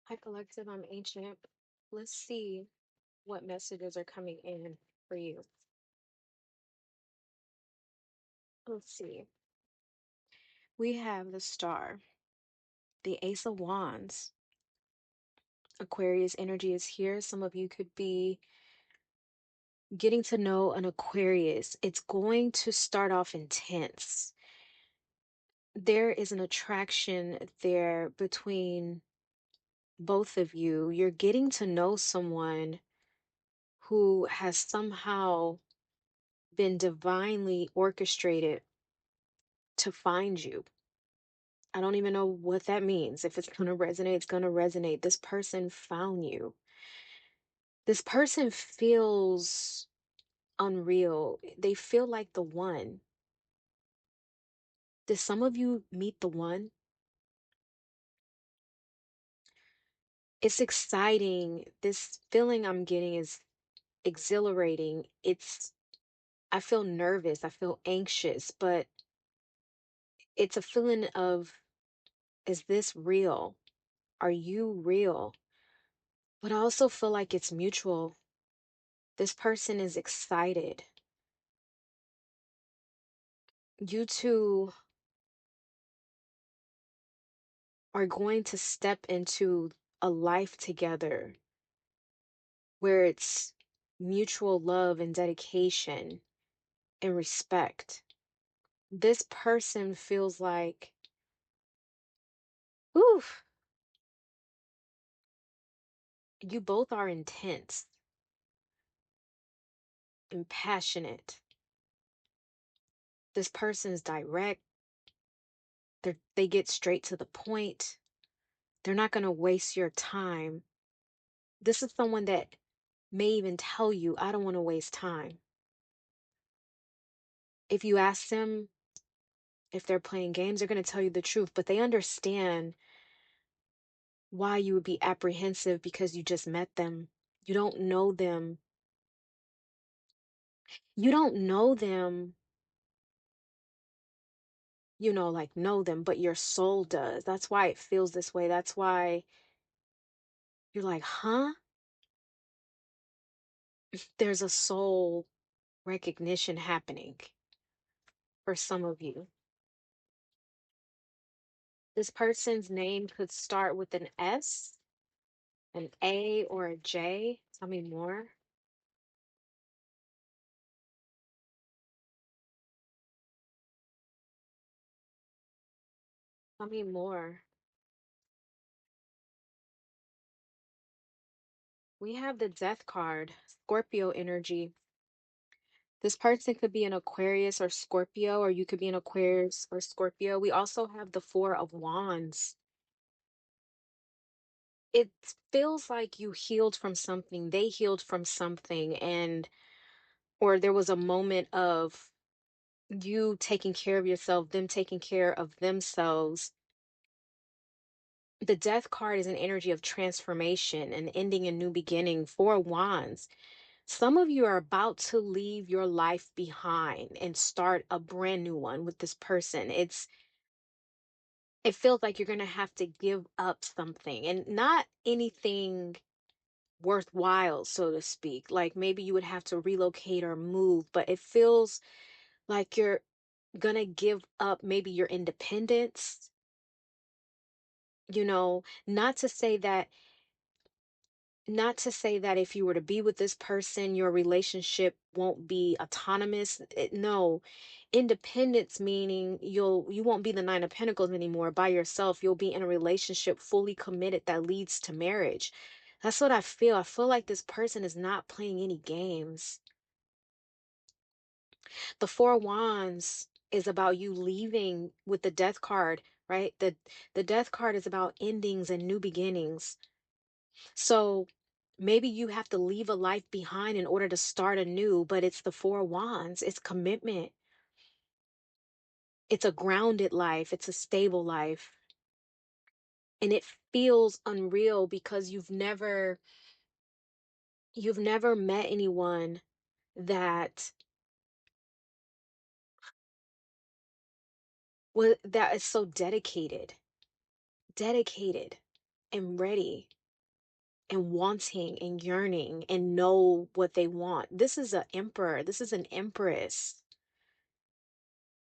Hi, Collective. I'm Ancient. Let's see what messages are coming in for you. Let's see. We have the Star, the Ace of Wands. Aquarius energy is here. Some of you could be getting to know an Aquarius. It's going to start off intense. There is an attraction there between both of you. You're getting to know someone who has somehow been divinely orchestrated to find you. I don't even know what that means. If it's going to resonate, it's going to resonate. This person found you. This person feels unreal. They feel like the one. Did some of you meet the one? It's exciting. This feeling I'm getting is exhilarating. I feel nervous. I feel anxious, but it's a feeling of, is this real? Are you real? But I also feel like it's mutual. This person is excited. You two are going to step into a life together where it's mutual love and dedication and respect. This person feels like, oof, you both are intense and passionate. This person's direct. They get straight to the point. They're not going to waste your time. This is someone that may even tell you, I don't want to waste time. If you ask them if they're playing games, they're going to tell you the truth, but they understand why you would be apprehensive because you just met them. You don't know them. You don't know them, like know them, but your soul does. That's why it feels this way. That's why you're like, huh? There's a soul recognition happening for some of you. This person's name could start with an S, an A, or a J. Tell me more. Tell me more. We have the Death card, Scorpio energy. This person could be an Aquarius or Scorpio, or you could be an Aquarius or Scorpio. We also have the Four of Wands. It feels like you healed from something, they healed from something, or there was a moment of you taking care of yourself, them taking care of themselves. The Death card is an energy of transformation and ending a new beginning. Four Wands. Some of you are about to leave your life behind and start a brand new one with this person. It feels like you're going to have to give up something, and not anything worthwhile, so to speak. Like maybe you would have to relocate or move, but it feels like you're going to give up maybe your independence, not to say that if you were to be with this person, your relationship won't be autonomous. No, independence meaning you won't be the Nine of Pentacles anymore by yourself. You'll be in a relationship fully committed that leads to marriage. That's what I feel. I feel like this person is not playing any games. The Four Wands is about you leaving with the Death card, right? The Death card is about endings and new beginnings. So maybe you have to leave a life behind in order to start anew, but it's the Four Wands. It's commitment. It's a grounded life. It's a stable life. And it feels unreal because you've never met anyone that that is so dedicated. Dedicated. and ready and wanting and yearning and know what they want. This is an emperor. This is an empress.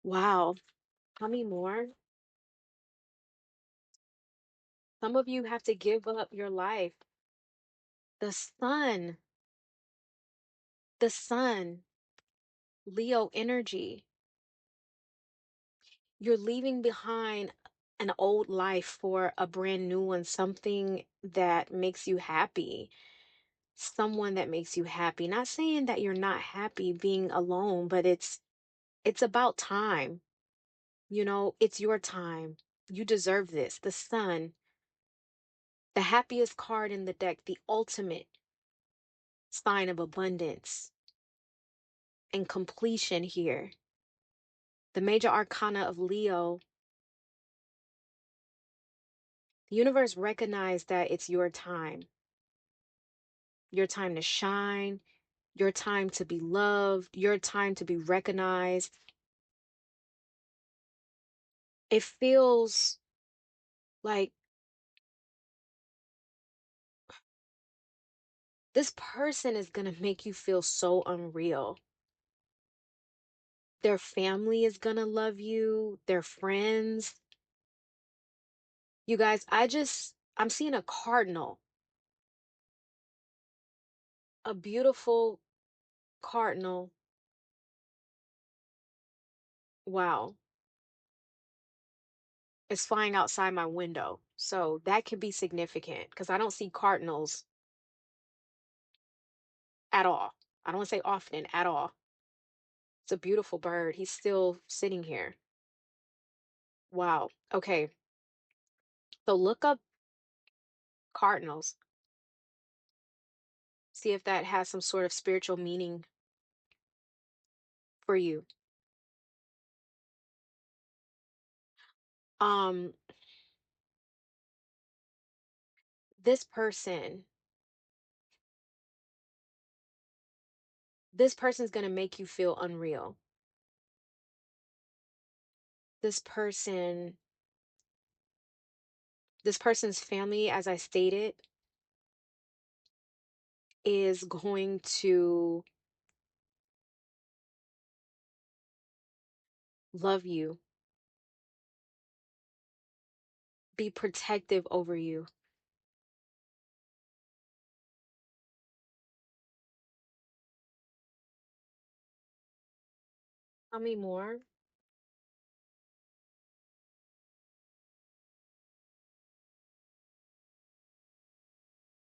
Wow. Tell me more. Some of you have to give up your life. The sun, the sun, Leo energy. You're leaving behind an old life for a brand new one, something that makes you happy, someone that makes you happy. Not saying that you're not happy being alone, but it's about time. You know, it's your time. You deserve this. The sun, the happiest card in the deck, the ultimate sign of abundance and completion here. The major arcana of Leo, the universe recognized that it's your time to shine, your time to be loved, your time to be recognized. It feels like this person is going to make you feel so unreal. Their family is going to love you, their friends. You guys, I'm seeing a cardinal, a beautiful cardinal. Wow. It's flying outside my window. So that could be significant because I don't see cardinals at all. I don't want to say often at all. It's a beautiful bird. He's still sitting here. Wow. Okay. So look up cardinals. See if that has some sort of spiritual meaning for you. Um, this person, this person's gonna make you feel unreal. This person, this person's family, as I stated, is going to love you, be protective over you. Tell me more.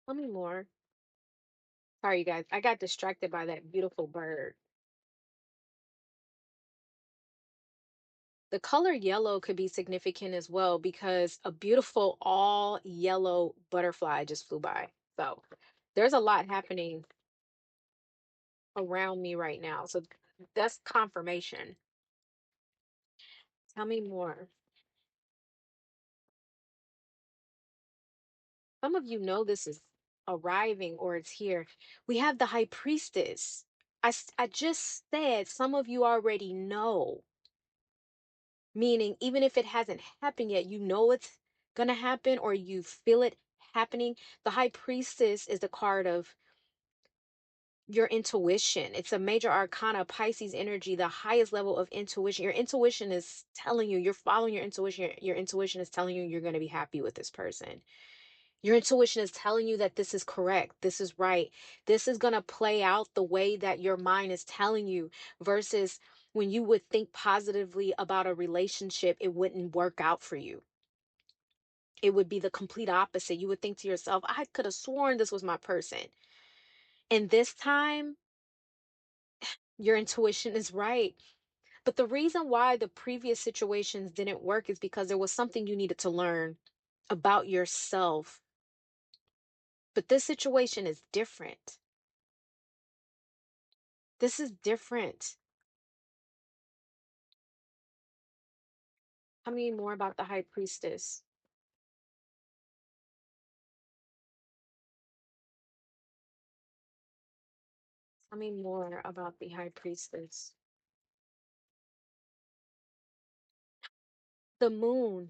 Tell me more. Sorry, you guys. I got distracted by that beautiful bird. The color yellow could be significant as well because a beautiful all yellow butterfly just flew by. So there's a lot happening around me right now. So that's confirmation. Tell me more. Some of you know this is arriving or it's here. We have the high priestess. I just said some of you already know, meaning even if it hasn't happened yet, you know it's going to happen or you feel it happening. The high priestess is the card of your intuition. It's a major arcana, Pisces energy, the highest level of intuition. Your intuition is telling you, you're following your intuition. Your intuition is telling you you're going to be happy with this person. Your intuition is telling you that this is correct. This is right. This is going to play out the way that your mind is telling you versus when you would think positively about a relationship, it wouldn't work out for you. It would be the complete opposite. You would think to yourself, I could have sworn this was my person. And this time, your intuition is right. But the reason why the previous situations didn't work is because there was something you needed to learn about yourself. But this situation is different. This is different. Tell me more about the high priestess. Tell me more about the high priestess. The moon.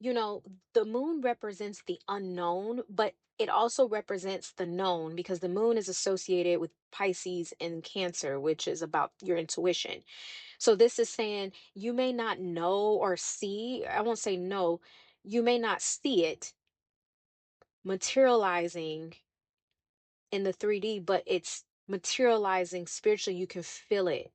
you know, the moon represents the unknown, but it also represents the known because the moon is associated with Pisces and Cancer, which is about your intuition. So this is saying you may not know or see, I won't say no, you may not see it materializing in the 3D, but it's materializing spiritually. You can feel it.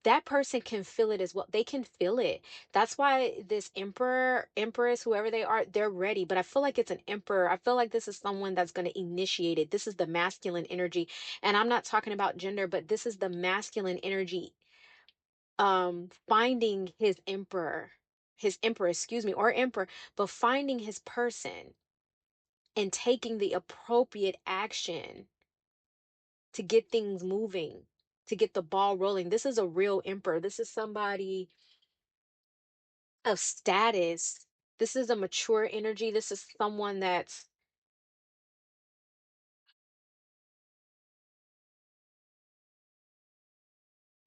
That person can feel it as well. They can feel it. That's why this emperor, empress, whoever they are, they're ready. But I feel like it's an emperor. I feel like this is someone that's going to initiate it. This is the masculine energy. And I'm not talking about gender, but this is the masculine energy finding his emperor, excuse me, or emperor, but finding his person and taking the appropriate action to get things moving, to get the ball rolling. This is a real emperor. This is somebody of status. This is a mature energy. This is someone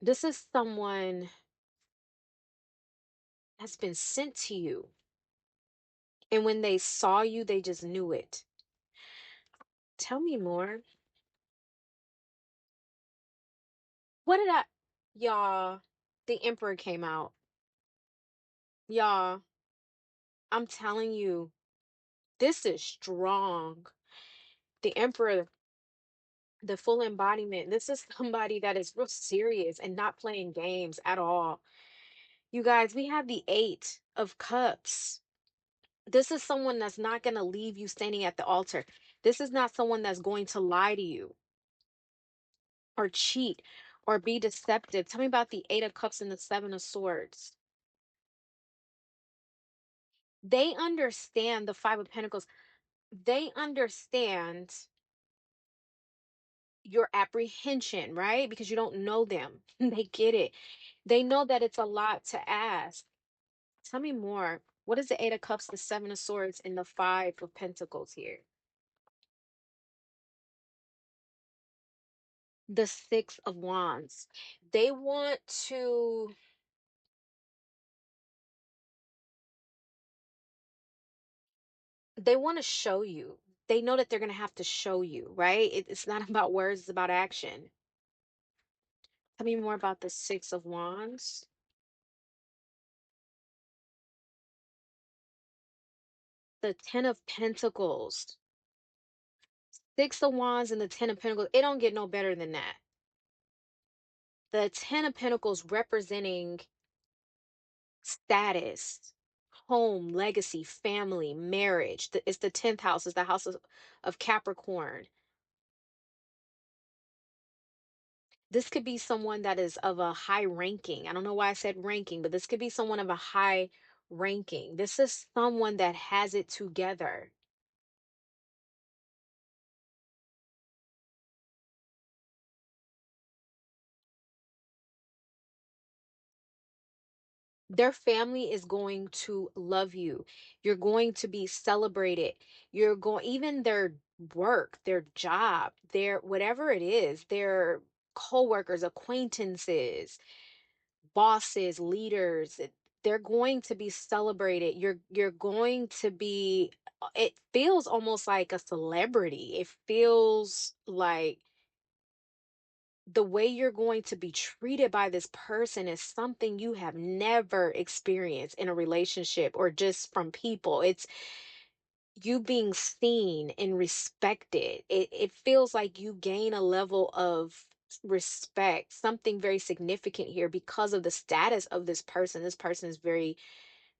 this is someone that's been sent to you. And when they saw you, they just knew it. Tell me more. What did I, y'all, the emperor came out. Y'all, I'm telling you, this is strong. The emperor, the full embodiment. This is somebody that is real serious and not playing games at all. You guys, we have the 8 of Cups. This is someone that's not going to leave you standing at the altar. This is not someone that's going to lie to you or cheat or be deceptive. Tell me about the 8 of Cups and the 7 of Swords. They understand the 5 of Pentacles. They understand your apprehension, right? Because you don't know them. They get it. They know that it's a lot to ask. Tell me more. What is the 8 of Cups, the 7 of Swords, and the 5 of Pentacles here? The 6 of Wands. They want to, they want to show you. They know that they're going to have to show you, right? It's not about words, it's about action. Tell me more about the 6 of Wands. The 10 of Pentacles. 6 of Wands and the 10 of Pentacles. It don't get no better than that. The 10 of Pentacles representing status, home, legacy, family, marriage. It's the 10th house, it's the house of Capricorn. This could be someone that is of a high ranking. I don't know why I said ranking, but this could be someone of a high ranking. This is someone that has it together. Their family is going to love you. You're going to be celebrated. You're going, even their work, their job, their whatever it is, their coworkers, acquaintances, bosses, leaders, they're going to be celebrated. You're going to be, it feels almost like a celebrity. It feels like the way you're going to be treated by this person is something you have never experienced in a relationship or just from people. It's you being seen and respected. It feels like you gain a level of respect, something very significant here because of the status of this person. This person is very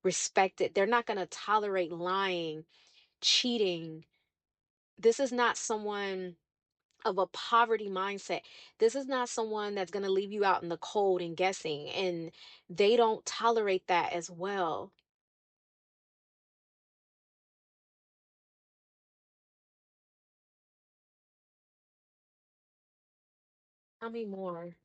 respected. They're not going to tolerate lying, cheating. This is not someone of a poverty mindset. This is not someone that's going to leave you out in the cold and guessing, and they don't tolerate that as well. Tell me more.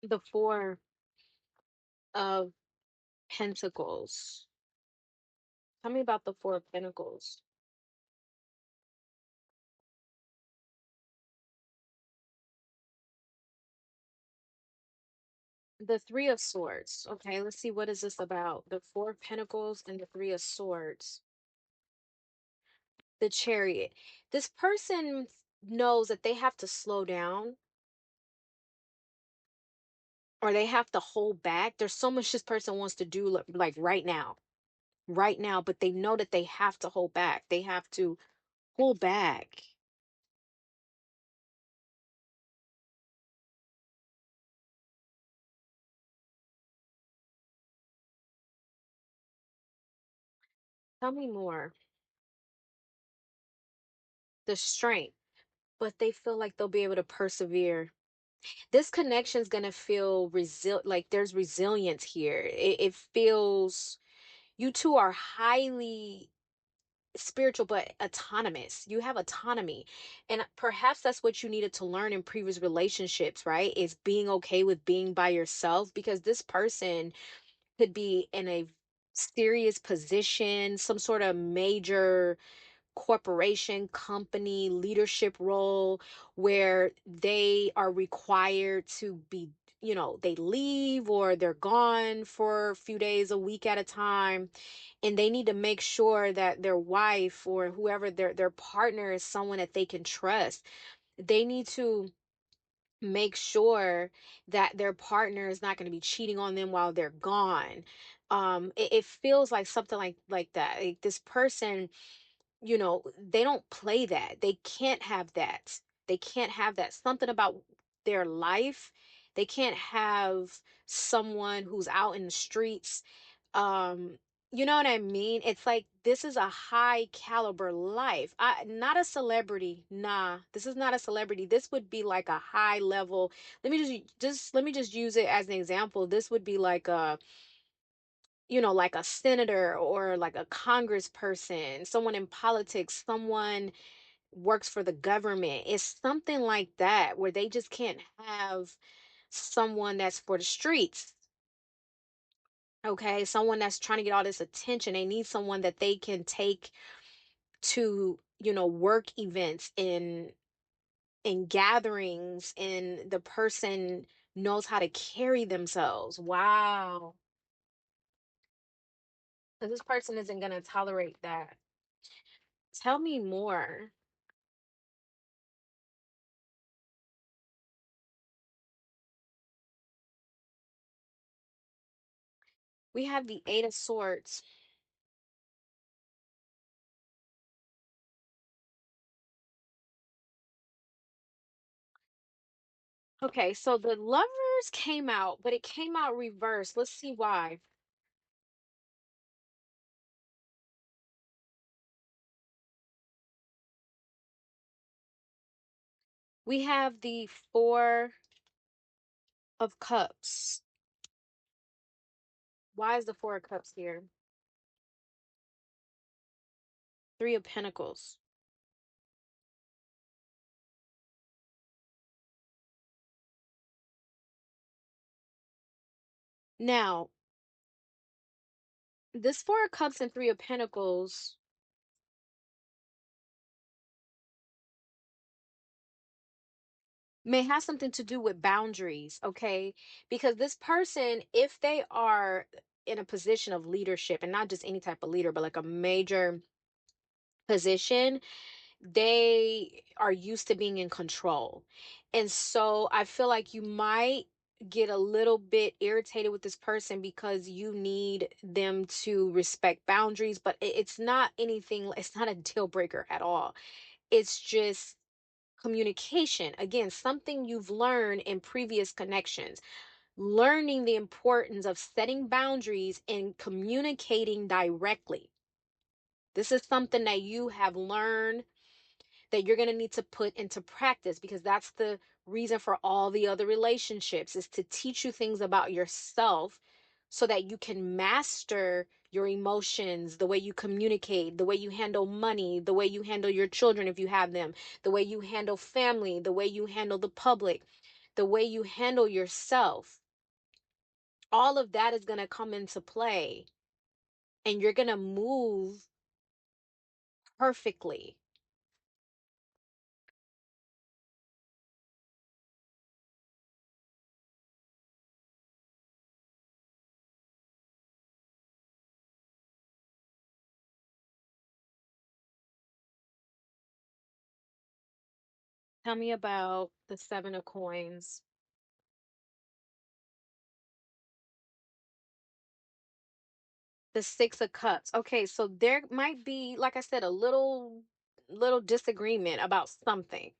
The 4 of Pentacles. Tell me about the 4 of Pentacles. The Three of Swords. Okay, let's see, what is this about? The Four of Pentacles and the Three of Swords. The Chariot. This person knows that they have to slow down or they have to hold back. There's so much this person wants to do like right now, but they know that they have to hold back. They have to pull back. Tell me more. The strength, but they feel like they'll be able to persevere. This connection is going to feel like there's resilience here. It feels you two are highly spiritual but autonomous. You have autonomy. And perhaps that's what you needed to learn in previous relationships, right? Is being okay with being by yourself, because this person could be in a serious position, some sort of major corporation, company, leadership role where they are required to be, they leave or they're gone for a few days, a week at a time, and they need to make sure that their wife or whoever their partner is someone that they can trust. They need to make sure that their partner is not going to be cheating on them while they're gone. It feels like something like that. Like this person, they don't play that. They can't have that. They can't have that. Something about their life. They can't have someone who's out in the streets. Um, you know what I mean? It's like this is a high caliber life. Not a celebrity. Nah, this is not a celebrity. This would be like a high level. Let me just use it as an example. This would be like a like a senator or like a congressperson, someone in politics, someone works for the government. It's something like that where they just can't have someone that's for the streets. Okay, someone that's trying to get all this attention. They need someone that they can take to, work events in gatherings, and the person knows how to carry themselves. Wow. 'Cause this person isn't going to tolerate that. Tell me more. We have the Eight of Swords. Okay, so the Lovers came out, but it came out reversed. Let's see why. We have the Four of Cups. Why is the Four of Cups here? Three of Pentacles. Now, this Four of Cups and Three of Pentacles may have something to do with boundaries, okay? Because this person, if they are in a position of leadership, and not just any type of leader, but like a major position, they are used to being in control. And so I feel like you might get a little bit irritated with this person because you need them to respect boundaries, but it's not anything, it's not a deal breaker at all. It's just communication. Again, something you've learned in previous connections, learning the importance of setting boundaries and communicating directly. This is something that you have learned that you're going to need to put into practice, because that's the reason for all the other relationships, is to teach you things about yourself so that you can master your emotions, the way you communicate, the way you handle money, the way you handle your children if you have them, the way you handle family, the way you handle the public, the way you handle yourself. All of that is going to come into play, and you're going to move perfectly. Tell me about the Seven of Coins. The Six of Cups. Okay, so there might be, like I said, a little disagreement about something.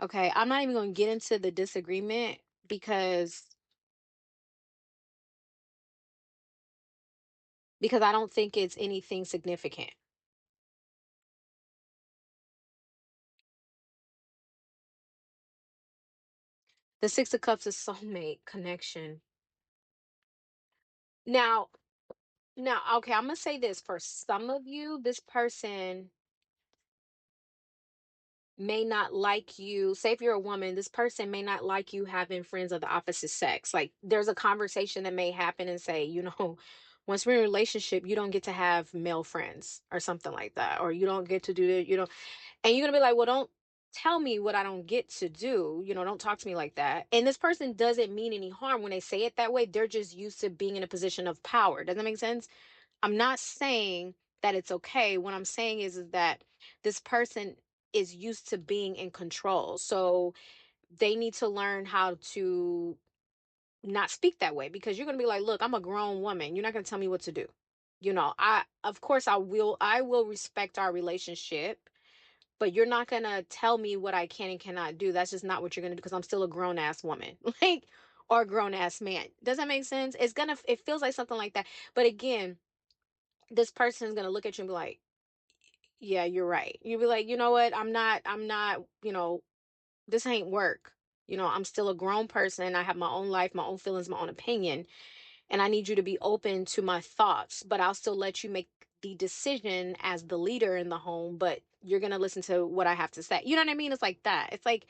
Okay, I'm not even going to get into the disagreement because I don't think it's anything significant. The Six of Cups is soulmate connection. Now, okay, I'm gonna say this for some of you, this person may not like you. Say if you're a woman, this person may not like you having friends of the opposite sex. Like there's a conversation that may happen and say, once we're in a relationship, you don't get to have male friends or something like that, or you don't get to do it, and you're gonna be like, well, don't tell me what I don't get to do. Don't talk to me like that. And this person doesn't mean any harm when they say it that way. They're just used to being in a position of power. Does that make sense? I'm not saying that it's okay. What I'm saying is that this person is used to being in control. So they need to learn how to not speak that way, because you're going to be like, look, I'm a grown woman. You're not going to tell me what to do. Of course I will respect our relationship, but you're not going to tell me what I can and cannot do. That's just not what you're going to do, because I'm still a grown ass woman. Like, or a grown ass man. Does that make sense? It feels like something like that. But again, this person is going to look at you and be like, yeah, you're right. You'll be like, you know what? I'm not, this ain't work. I'm still a grown person. I have my own life, my own feelings, my own opinion. And I need you to be open to my thoughts, but I'll still let you make the decision as the leader in the home, but you're going to listen to what I have to say. You know what I mean? It's like that. It's like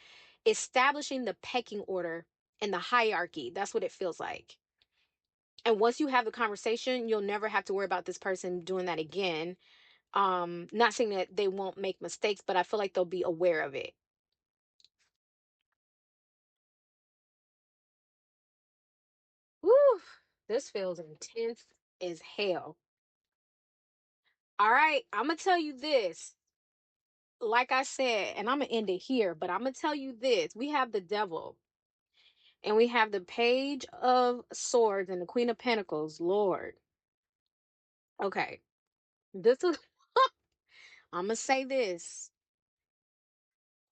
establishing the pecking order and the hierarchy. That's what it feels like. And once you have the conversation, you'll never have to worry about this person doing that again. Not saying that they won't make mistakes, but I feel like they'll be aware of it. Woo, this feels intense as hell. All right, I'm gonna tell you this. Like I said, and I'm gonna end it here, but I'm gonna tell you this. We have the devil, and we have the page of swords and the queen of pentacles. Lord. Okay. This is I'm gonna say this.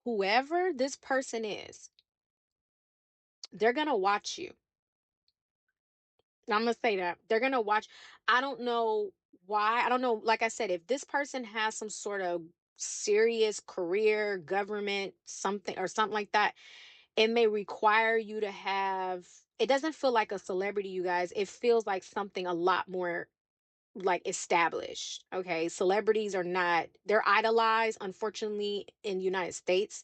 Whoever this person is, they're gonna watch you. I'm gonna say that they're gonna watch. I don't know why. I don't know. Like I said, if this person has some sort of serious career, government, something or something like that, it may require you to have. It doesn't feel like a celebrity, you guys. It feels like something a lot more like established. Okay, celebrities are not. They're idolized, unfortunately, in the United States,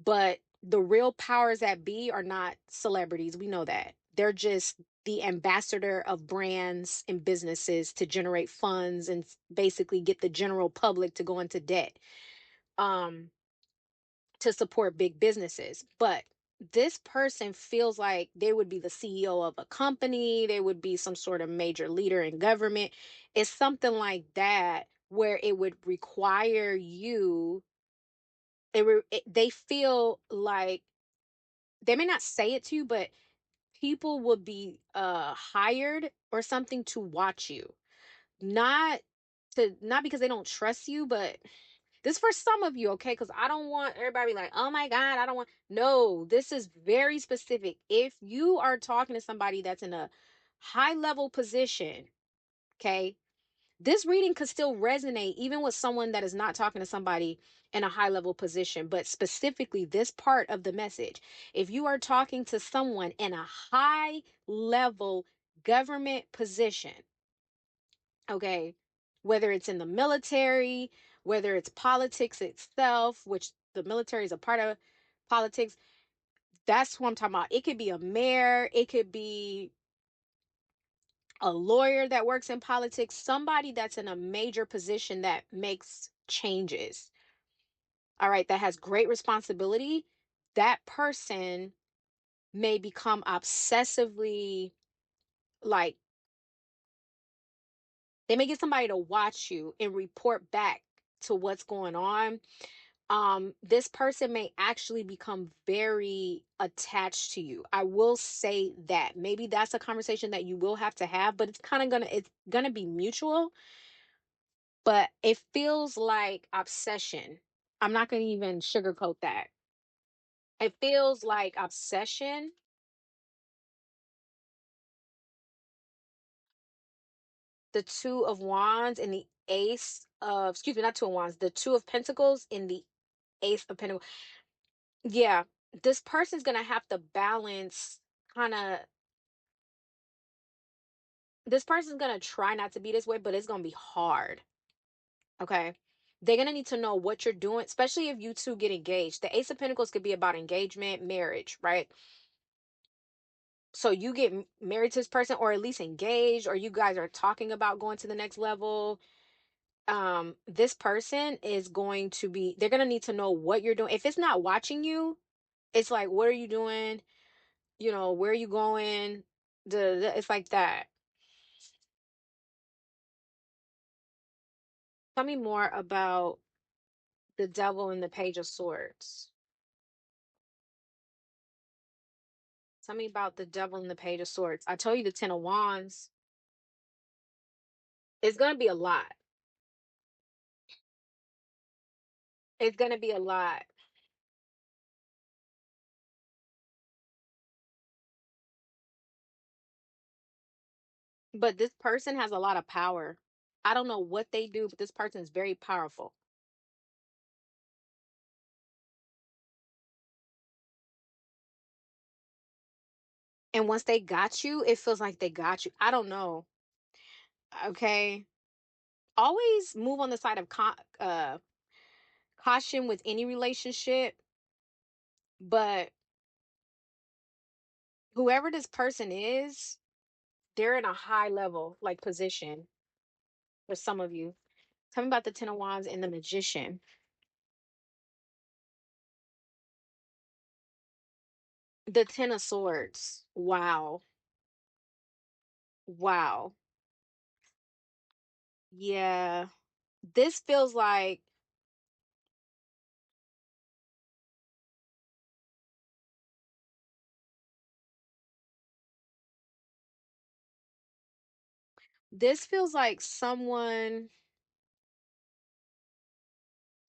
but the real powers that be are not celebrities. We know that. They're just the ambassador of brands and businesses to generate funds and basically get the general public to go into debt um to support big businesses. But this person feels like they would be the CEO of a company, they would be some sort of major leader in government. It's something like that where it would require you they feel like they may not say it to you, but people would be hired or something to watch you. Not not because they don't trust you, but this for some of you, okay? Because I don't want everybody like, oh my God, I don't want. No, this is very specific. If you are talking to somebody that's in a high level position, okay, this reading could still resonate even with someone that is not talking to somebody in a high level position, but specifically this part of the message. If you are talking to someone in a high level government position, okay, whether it's in the military, whether it's politics itself, which the military is a part of politics, that's what I'm talking about. It could be a mayor, it could be a lawyer that works in politics, somebody that's in a major position that makes changes, all right, that has great responsibility. That person may become obsessively like, they may get somebody to watch you and report back to what's going on. This person may actually become very attached to you. I will say that. Maybe that's a conversation that you will have to have, but it's gonna be mutual, but it feels like obsession. I'm not gonna even sugarcoat that. It feels like obsession. The two of wands and the ace of, excuse me, not two of wands, the two of pentacles in the ace of pentacles. Yeah, this person's gonna have to balance kind of, this person's gonna try not to be this way, but it's gonna be hard. Okay. They're gonna need to know what you're doing, especially if you two get engaged. The ace of pentacles could be about engagement, marriage, right? So you get married to this person, or at least engaged, or you guys are talking about going to the next level. This person is going to be, they're gonna need to know what you're doing. If it's not watching you, it's like, what are you doing? Where are you going? It's like that. Tell me more about the devil and the page of swords. Tell me about the devil and the page of swords. I told you the ten of wands. It's gonna be a lot. It's gonna be a lot. But this person has a lot of power. I don't know what they do, but this person is very powerful. And once they got you, it feels like they got you. I don't know. Okay. Always move on the side of caution with any relationship. But whoever this person is, they're in a high level, like, position for some of you. Tell me about the Ten of Wands and the Magician. The Ten of Swords. Wow. Wow. Yeah. This feels like, someone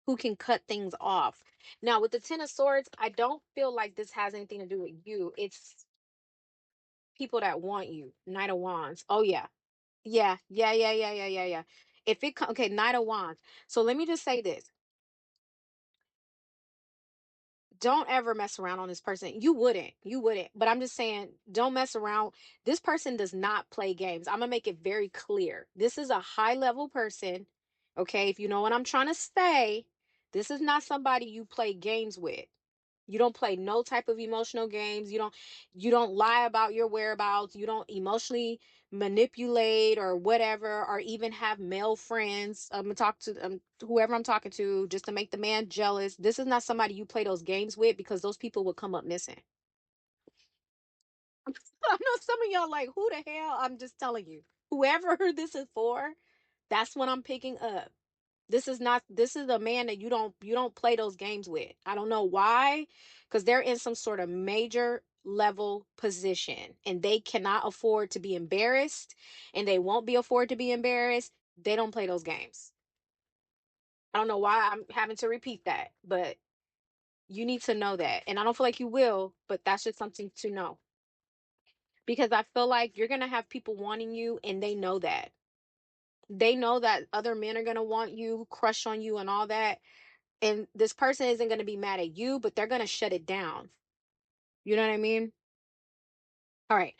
who can cut things off. Now, with the Ten of Swords, I don't feel like this has anything to do with you. It's people that want you. Knight of Wands. Oh yeah. Yeah. Yeah, yeah, yeah, yeah, yeah, yeah. Okay, Knight of Wands. So let me just say this. Don't ever mess around on this person. You wouldn't, but I'm just saying, don't mess around. This person does not play games. I'm gonna make it very clear. This is a high level person. Okay, if you know what I'm trying to say, this is not somebody you play games with. You don't play no type of emotional games. You don't lie about your whereabouts. You don't emotionally manipulate or whatever, or even have male friends. I'm gonna talk to whoever I'm talking to just to make the man jealous. This is not somebody you play those games with, because those people will come up missing. I know some of y'all like, who the hell? I'm just telling you. Whoever this is for, that's what I'm picking up. This is a man that you don't play those games with. I don't know why, because they're in some sort of major level position and they cannot afford to be embarrassed, and they won't be afford to be embarrassed. They don't play those games. I don't know why I'm having to repeat that, but you need to know that. And I don't feel like you will, but that's just something to know, because I feel like you're going to have people wanting you, and they know that. They know that other men are going to want you, crush on you and all that. And this person isn't going to be mad at you, but they're going to shut it down. You know what I mean? All right.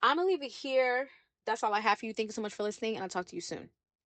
I'm going to leave it here. That's all I have for you. Thank you so much for listening, and I'll talk to you soon.